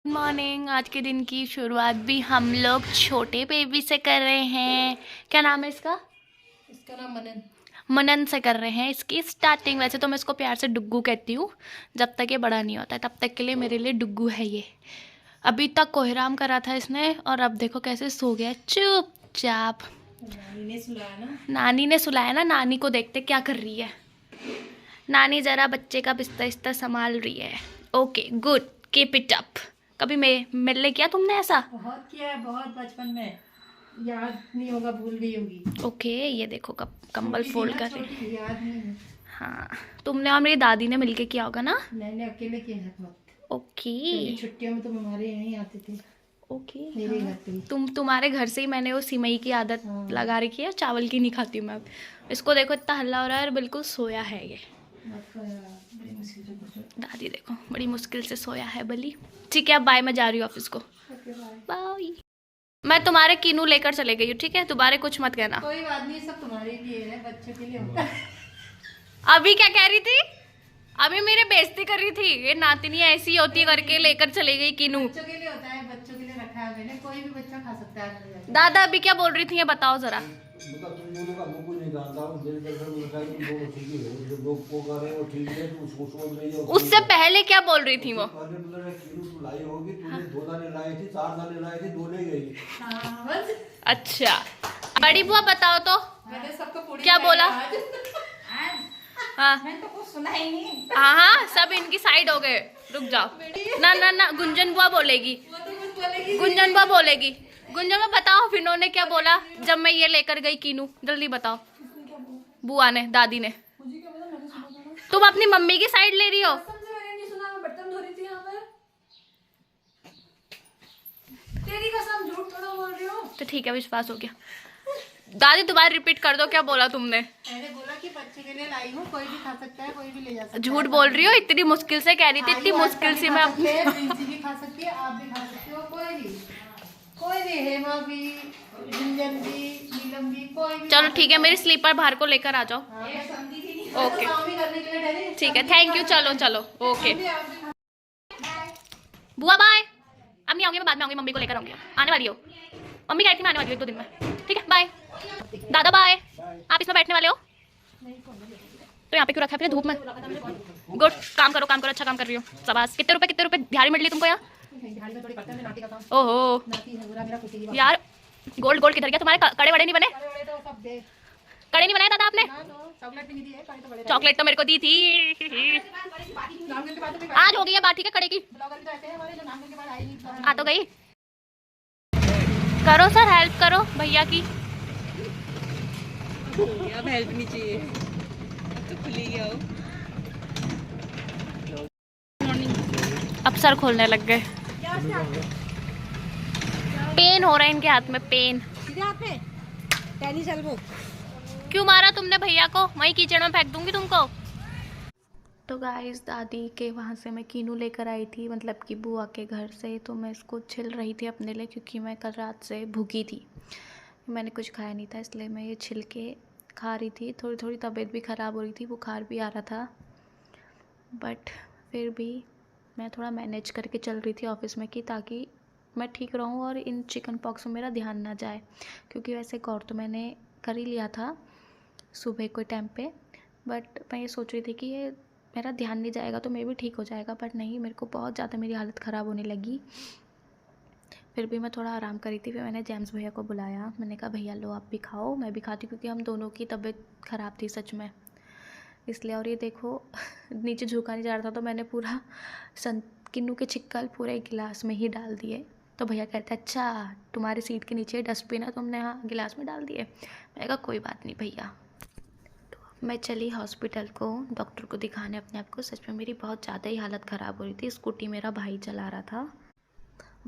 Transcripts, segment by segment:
Good morning. आज के दिन की शुरुआत भी हम लोग छोटे बेबी से कर रहे हैं। क्या नाम है इसका? इसका नाम मनन। मनन से कर रहे हैं इसकी स्टार्टिंग। वैसे तो मैं इसको प्यार से डुग्गू कहती हूँ। जब तक ये बड़ा नहीं होता है तब तक के लिए मेरे लिए डुग्गू है ये। अभी तक कोहराम करा था इसने और अब देखो कैसे सो गया चुपचाप। नानी ने सुलाया ना। नानी ने सुलाया ना। नानी को देखते क्या कर रही है। नानी जरा बच्चे का बिस्तर इस्तर संभाल रही है। Okay good, keep it up. कभी मिलने किया तुमने ऐसा? बहुत किया है, बहुत बचपन में। याद नहीं होगा, भूल गई होगी। ओके ये देखो कब कंबल छोटी थी फोल्ड ना, कर रही। छोटी, याद नहीं है। हाँ तुमने और मेरी दादी ने मिलके किया होगा ना। मैंने अकेले किया है बहुत। ओके क्योंकि छुट्टियों में तुम हमारे यहाँ ही आते थे। ओके मेरे हाँ। घर पे ही। तुम्हारे घर से ही मैंने वो सिमई की आदत हाँ। लगा रखी है। चावल की नहीं खाती हूँ मैं अब। इसको देखो इतना हल्ला हो रहा है और बिल्कुल सोया है ये। बड़ी मुश्किल से कुछ। दादी देखो बड़ी मुश्किल से सोया है बली। ठीक है अब बाय, मैं जा रही हूँ ऑफिस को। Okay bye. बाय। मैं तुम्हारे कीनू लेकर चले गई हूँ, ठीक है? दोबारा कुछ मत कहना। कोई बात नहीं, सब तुम्हारे लिए है, बच्चों के लिए होता है। अभी क्या कह रही थी? अभी मेरे बेइज्जती कर रही थी। ये नातिनी ऐसी होती करके लेकर चले गई कीनू। बच्चों के लिए होता है, बच्चों के लिए रखा है मैंने। कोई भी बच्चा खा सकता है। दादा अभी क्या बोल रही थी ये बताओ जरा। मतलब तुम दोनों का मुंह नहीं जानता हूँ, दिल के अंदर में बताया तुम दोनों ठीक ही हो, जो लोग को कर रहे हो ठीक है, तुम उसको सोच रही हो। उससे पहले क्या बोल रही थी वो? पहले तुमने किलो तू लाई होगी, तूने 2 दाने लाए थे, 4 दाने लाए थे, 2 ले गई। हाँ बस। अच्छा बड़ी बुआ बताओ तो मैंने सबको पूरी क्या बोला? हाँ मैंने तो कुछ सुना ही नहीं। हाँ हाँ सब इनकी साइड हो गए। रुक जाओ ना ना ना, गुंजन बुआ बोलेगी। वो तो कुछ बोलेगी। गुंजन बुआ बोलेगी। गुंजन बुआ बताओ फिर उन्होंने क्या बोला जब मैं ये लेकर गई कीनू? जल्दी बताओ। बुआ ने, दादी ने। मुझे क्या पता, मैंने सुना था ना। तुम अपनी मम्मी की साइड ले रही हो। कसम से मैंने नहीं सुना, मैं बर्तन धो रही थी यहाँ पर। तेरी कसम, झूठ थोड़ा बोल रही हो। तो ठीक है विश्वास हो गया। दादी दोबारा रिपीट कर दो क्या बोला तुमने? मैंने बोला कि बच्चे के लिए लाई हूँ, कोई भी खा सकता है, कोई भी ले जा सकता है। झूठ बोल रही हो। इतनी मुश्किल से कह रही थी, इतनी मुश्किल से मैं अपनी प्रिंसी भी खा सकती है, आप भी खा सकते हो, कोई भी, हेमा भी, गुंजन भी, नीलम भी, कोई भी। चलो ठीक है मेरी स्लीपर बाहर को लेकर आ जाओ। हाँ, मैं समझी थी नहीं। ओके। काम ही करने के लिए ठहरी। ठीक है थैंक यू। चलो चलो ओके समझी, आप भी खा- बुआ बाय। अब नहीं आऊंगी मैं, बाद में आऊंगी, मम्मी को लेकर आऊंगी। आने वाली हो? मम्मी कह रही थी मैं आने वाली हूँ 1-2 दिन में। ठीक है बाय। दादा बाय। आप इसमें बैठने वाले हो तो यहाँ पे क्यों रखा है फिर धूप में? गुड, काम करो काम करो, अच्छा काम कर रही हो। शाबाश। कितने रुपए दिहाड़ी मिल रही तुमको यहाँ? दिहाड़ी में थोड़ी करते हैं, नाटी का काम। ओहो नाटी है, बुरा मेरा कुछ नहीं। यार गोल्ड गोल्ड किधर गया तुम्हारे? कड़े वड़े नहीं बने? बड़े बड़े तो सब दे कड़े नहीं बनाए दादा आपने? ना, तो चॉकलेट भी नहीं दी है, कड़ी तो बड़े चॉकलेट तो मेरे को दी थी। नाम के बाद तो आज हो गई है बात, ठीक है कड़े की। ब्लॉगर भी तो ऐसे हैं हमारे, जो नाम के बाद आई नहीं। आ तो गई। करो सर हेल्प करो भैया की। अब हेल्प नहीं चाहिए, अब तो खुली गया हो। अब सर खोलने लग गए। पेन हो रहा है इनके हाथ में, पेन। सीधे हाथ में टेनिस एल्बो। क्यों मारा तुमने भैया को? वहीं कीचड़ में फेंक दूंगी तुमको। तो गाइस दादी के वहाँ से मैं कीनू लेकर आई थी, मतलब कि बुआ के घर से। तो मैं इसको छिल रही थी अपने लिए क्योंकि मैं कल रात से भूखी थी। मैंने कुछ खाया नहीं था इसलिए मैं ये छिल के खा रही थी। थोड़ी थोड़ी तबीयत भी ख़राब हो रही थी, बुखार भी आ रहा था, बट फिर भी मैं थोड़ा मैनेज करके चल रही थी ऑफिस में कि ताकि मैं ठीक रहूं और इन चिकन पॉक्स में मेरा ध्यान ना जाए। क्योंकि वैसे गौर तो मैंने कर ही लिया था सुबह के टाइम पे, बट मैं ये सोच रही थी कि ये मेरा ध्यान नहीं जाएगा तो मैं भी ठीक हो जाएगा, बट नहीं, मेरे को बहुत ज़्यादा मेरी हालत ख़राब होने लगी। फिर भी मैं थोड़ा आराम करी थी। फिर मैंने जेम्स भैया को बुलाया, मैंने कहा भैया लो आप भी खाओ, मैं भी खाती, क्योंकि हम दोनों की तबीयत ख़राब थी सच में इसलिए। और ये देखो नीचे झुका नहीं जा रहा था तो मैंने पूरा किन्नू के छिक्कल पूरे गिलास में ही डाल दिए। तो भैया कहते अच्छा तुम्हारी सीट के नीचे डस्टबिन है, तुमने हाँ गिलास में डाल दिए। मैंने कहा कोई बात नहीं भैया। तो मैं चली हॉस्पिटल को, डॉक्टर को दिखाने अपने आप को। सच में मेरी बहुत ज़्यादा ही हालत ख़राब हो रही थी। स्कूटी मेरा भाई चला रहा था,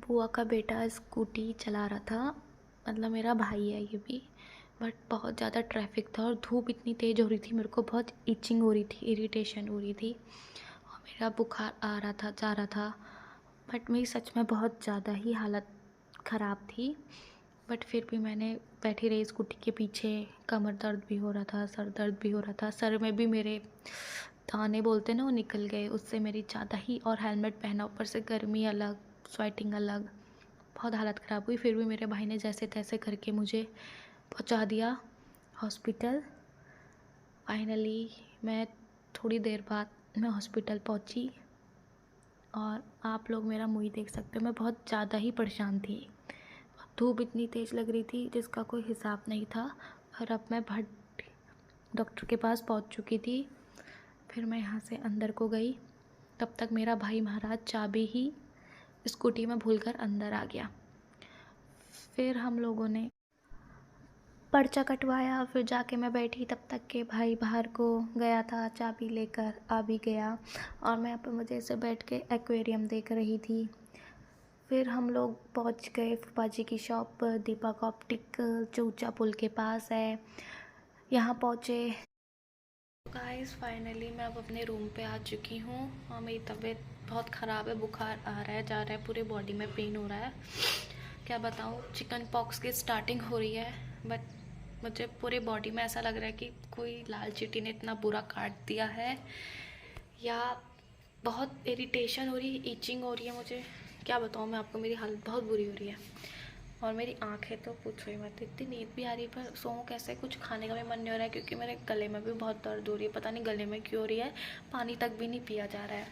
बुआ का बेटा स्कूटी चला रहा था, मतलब मेरा भाई है ये भी। बट बहुत ज़्यादा ट्रैफिक था और धूप इतनी तेज़ हो रही थी, मेरे को बहुत इचिंग हो रही थी, इरिटेशन हो रही थी और मेरा बुखार आ रहा था जा रहा था। बट मेरी सच में बहुत ज़्यादा ही हालत ख़राब थी। बट फिर भी मैंने बैठी रही स्कूटी के पीछे। कमर दर्द भी हो रहा था, सर दर्द भी हो रहा था, सर में भी मेरे दाने बोलते ना वो निकल गए उससे मेरी ज़्यादा ही। और हेलमेट पहना, ऊपर से गर्मी अलग, स्वेटिंग अलग, बहुत हालत ख़राब हुई। फिर भी मेरे भाई ने जैसे तैसे करके मुझे पहुंचा दिया हॉस्पिटल। फाइनली मैं थोड़ी देर बाद मैं हॉस्पिटल पहुंची और आप लोग मेरा मुँह देख सकते हो, मैं बहुत ज़्यादा ही परेशान थी। धूप इतनी तेज़ लग रही थी जिसका कोई हिसाब नहीं था। और अब मैं भट डॉक्टर के पास पहुंच चुकी थी। फिर मैं यहाँ से अंदर को गई, तब तक मेरा भाई महाराज चाबी ही स्कूटी में भूलकर अंदर आ गया। फिर हम लोगों ने पर्चा कटवाया, फिर जाके मैं बैठी, तब तक के भाई बाहर को गया था, चाबी लेकर आ भी गया और मैं यहाँ पे मज़े से बैठ के एक्वेरियम देख रही थी। फिर हम लोग पहुँच गए फूफा जी की शॉप पर, दीपक ऑप्टिक जो ऊंचा पुल के पास है, यहाँ पहुँचे। गाइस फाइनली मैं अब अपने रूम पे आ चुकी हूँ और मेरी तबीयत बहुत ख़राब है, बुखार आ रहा है, जा रहा है, पूरे बॉडी में पेन हो रहा है। क्या बताऊँ, चिकन पॉक्स की स्टार्टिंग हो रही है, बट मुझे पूरे बॉडी में ऐसा लग रहा है कि कोई लाल चींटी ने इतना बुरा काट दिया है, या बहुत इरिटेशन हो रही है, ईचिंग हो रही है। मुझे क्या बताऊँ मैं आपको, मेरी हालत बहुत बुरी हो रही है। और मेरी आँखें तो पूछो ही मत, इतनी नींद भी आ रही है, पर सोऊं कैसे, कुछ खाने का भी मन नहीं हो रहा है क्योंकि मेरे गले में भी बहुत दर्द हो रही है। पता नहीं गले में क्यों हो रही है, पानी तक भी नहीं पिया जा रहा है।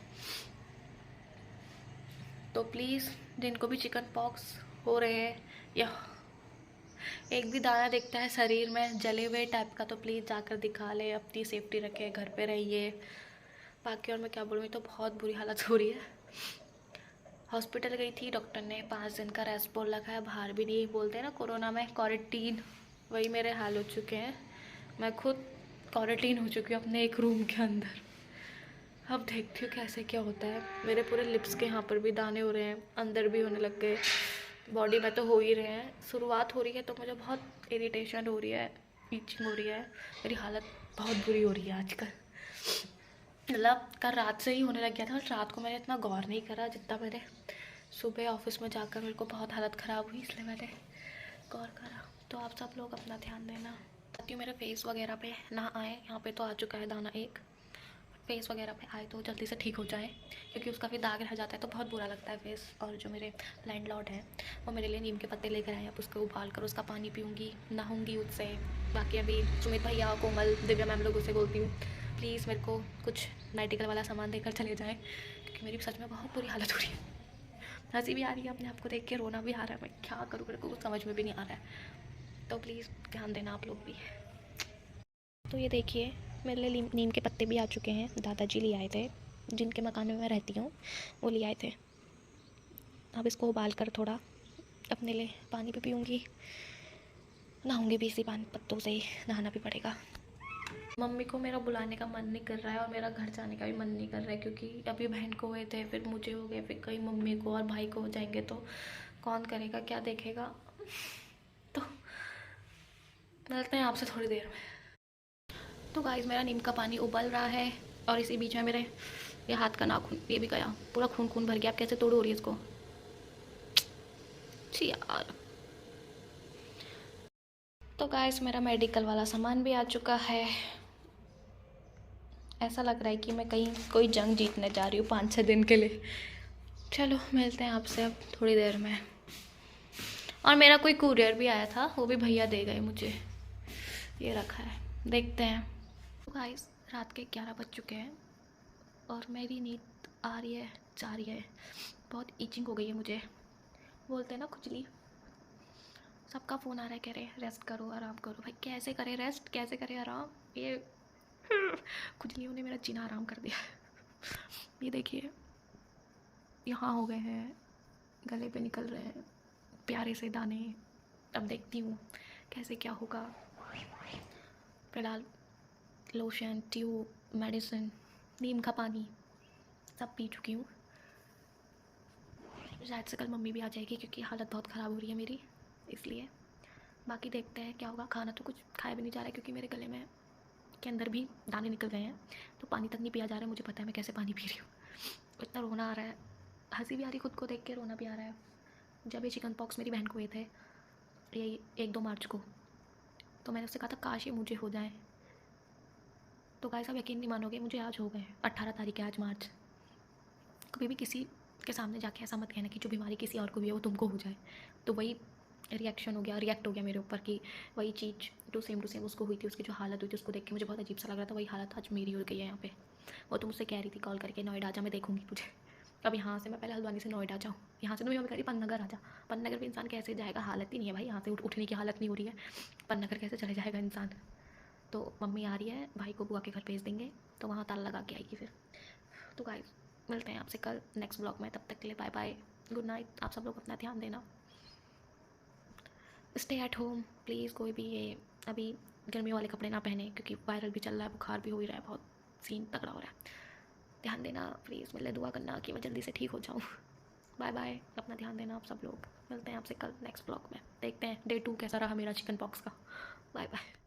तो प्लीज़ जिनको भी चिकन पॉक्स हो रहे हैं या एक भी दाना दिखता है शरीर में जले हुए टाइप का, तो प्लीज़ जाकर दिखा ले, अपनी सेफ्टी रखें, घर पे रहिए। बाकी और मैं क्या बोलूँ, तो बहुत बुरी हालत हो रही है। हॉस्पिटल गई थी, डॉक्टर ने 5 दिन का रेस्ट बोल रखा है, बाहर भी नहीं, बोलते हैं ना कोरोना में क्वारंटीन, वही मेरे हाल हो चुके हैं। मैं खुद क्वारंटीन हो चुकी हूँ अपने एक रूम के अंदर। अब देखती हूँ कैसे क्या होता है। मेरे पूरे लिप्स के यहाँ पर भी दाने हो रहे हैं, अंदर भी होने लग गए, बॉडी में तो हो ही रहे हैं। शुरुआत हो रही है तो मुझे बहुत इरिटेशन हो रही है, ईचिंग हो रही है, मेरी हालत बहुत बुरी हो रही है आजकल। मतलब कल रात से ही होने लग गया था, रात को मैंने इतना गौर नहीं करा जितना मैंने सुबह ऑफिस में जाकर, मेरे को बहुत हालत ख़राब हुई इसलिए मैंने गौर करा। तो आप सब लोग अपना ध्यान देना। चाहती हूँ मेरे फेस वगैरह पे ना आए, यहाँ पे तो आ चुका है दाना एक, फेस वगैरह पे आए तो जल्दी से ठीक हो जाए क्योंकि उसका फिर दाग रह जाता है तो बहुत बुरा लगता है फेस। और जो मेरे लैंडलॉर्ड हैं वो मेरे लिए नीम के पत्ते लेकर आए, अब उसको उबाल कर उसका पानी पीऊँगी, नहाऊँगी उससे। बाकी अभी सुमित भैया, कोमल, दिव्या मैम लोगों से बोलती हूँ प्लीज़ मेरे को कुछ मेडिकल वाला सामान देकर चले जाएँ क्योंकि मेरी सच में बहुत बुरी हालत हो रही है। हंसी भी आ रही है अपने आप को देख के, रोना भी आ रहा है, मैं क्या करूँ, मेरे को कुछ समझ में भी नहीं आ रहा है। तो प्लीज़ ध्यान देना आप लोग भी। तो ये देखिए मेरे लिए नीम के पत्ते भी आ चुके हैं, दादाजी ले आए थे, जिनके मकान में मैं रहती हूँ वो ले आए थे। अब इसको उबाल कर थोड़ा अपने लिए पानी भी पीऊँगी, नहाऊँगी भी इसी पानी पत्तों से ही, नहाना भी पड़ेगा। मम्मी को मेरा बुलाने का मन नहीं कर रहा है और मेरा घर जाने का भी मन नहीं कर रहा है क्योंकि अभी बहन को हुए थे, फिर मुझे हो गए, फिर कहीं मम्मी को और भाई को हो जाएंगे तो कौन करेगा, क्या देखेगा। तो मिलते हैं आपसे थोड़ी देर में। तो गाइस मेरा नीम का पानी उबल रहा है और इसी बीच में मेरे ये हाथ का नाखून ये भी गया, पूरा खून खून भर गया। अब कैसे तोड़ हो रही है इसको, छी यार। तो गाइस मेरा मेडिकल वाला सामान भी आ चुका है। ऐसा लग रहा है कि मैं कहीं कोई जंग जीतने जा रही हूँ 5-6 दिन के लिए। चलो मिलते हैं आपसे अब थोड़ी देर में। और मेरा कोई कुरियर भी आया था, वो भी भैया दे गए मुझे, ये रखा है, देखते हैं। तो गाइस रात के 11 बज चुके हैं और मेरी नींद आ रही है, जा रही है, बहुत ईचिंग हो गई है मुझे, बोलते हैं ना खुजली। सबका फ़ोन आ रहा है, कह रहे रेस्ट करो, आराम करो। भाई कैसे करें रेस्ट, कैसे करें आराम, ये खुजलियों ने मेरा जीना आराम कर दिया। ये देखिए यहाँ हो गए हैं, गले पे निकल रहे हैं प्यारे से दाने। अब देखती हूँ कैसे क्या होगा। फिलहाल लोशन, ट्यूब, मेडिसिन, नीम का पानी सब पी चुकी हूँ। शायद से कल मम्मी भी आ जाएगी क्योंकि हालत बहुत ख़राब हो रही है मेरी, इसलिए। बाकी देखते हैं क्या होगा। खाना तो कुछ खाया भी नहीं जा रहा है क्योंकि मेरे गले में के अंदर भी दाने निकल गए हैं, तो पानी तक नहीं पिया जा रहा है। मुझे पता है मैं कैसे पानी पी रही हूँ, इतना रोना आ रहा है, हंसी भी आ रही खुद को देख के, रोना भी आ रहा है। जब ये चिकन पॉक्स मेरी बहन को हुए थे ये 1-2 मार्च को, तो मैंने उससे कहा था काश ये मुझे हो जाए। तो गाइस आप यकीन नहीं मानोगे, मुझे आज हो गए 18 तारीख है आज मार्च। कभी भी किसी के सामने जाके ऐसा मत कहना कि जो बीमारी किसी और को भी है वो तुमको हो जाए। तो वही रिएक्ट हो गया मेरे ऊपर कि वही चीज़ टू सेम उसको हुई थी, उसकी जो हालत हुई थी उसको देख के मुझे बहुत अजीब सा लग रहा था। वही हालत आज मेरी हो गई है यहाँ पे। वो तो मुझसे कह रही थी कॉल करके नोएडा आ जा, मैं देखूँगी तुझे। अब यहाँ से मैं पहले हल्द्वानी से नोएडा जाऊँ, यहाँ से तो मैं कह रही पन्नगर आ जा। पन्नगर भी इंसान कैसे जाएगा, हालत ही नहीं है भाई, यहाँ से उठने की हालत नहीं हो रही है, पन्नगर कैसे चले जाएगा इंसान। तो मम्मी आ रही है, भाई को बुआ के घर भेज देंगे, तो वहाँ ताला लगा के आएगी फिर। तो गाइस मिलते हैं आपसे कल नेक्स्ट ब्लॉग में, तब तक के लिए बाय बाय, गुड नाइट। आप सब लोग अपना ध्यान देना, स्टे एट होम प्लीज़। कोई भी ये अभी गर्मी वाले कपड़े ना पहने, क्योंकि वायरल भी चल रहा है, बुखार भी हो ही रहा है, बहुत सीन तगड़ा हो रहा है। ध्यान देना प्लीज़, मेरे लिए दुआ करना कि मैं जल्दी से ठीक हो जाऊँ। बाय बाय, अपना ध्यान देना आप सब लोग। मिलते हैं आपसे कल नेक्स्ट ब्लॉग में, देखते हैं डे 2 कैसा रहा मेरा चिकन पॉक्स का। Bye bye.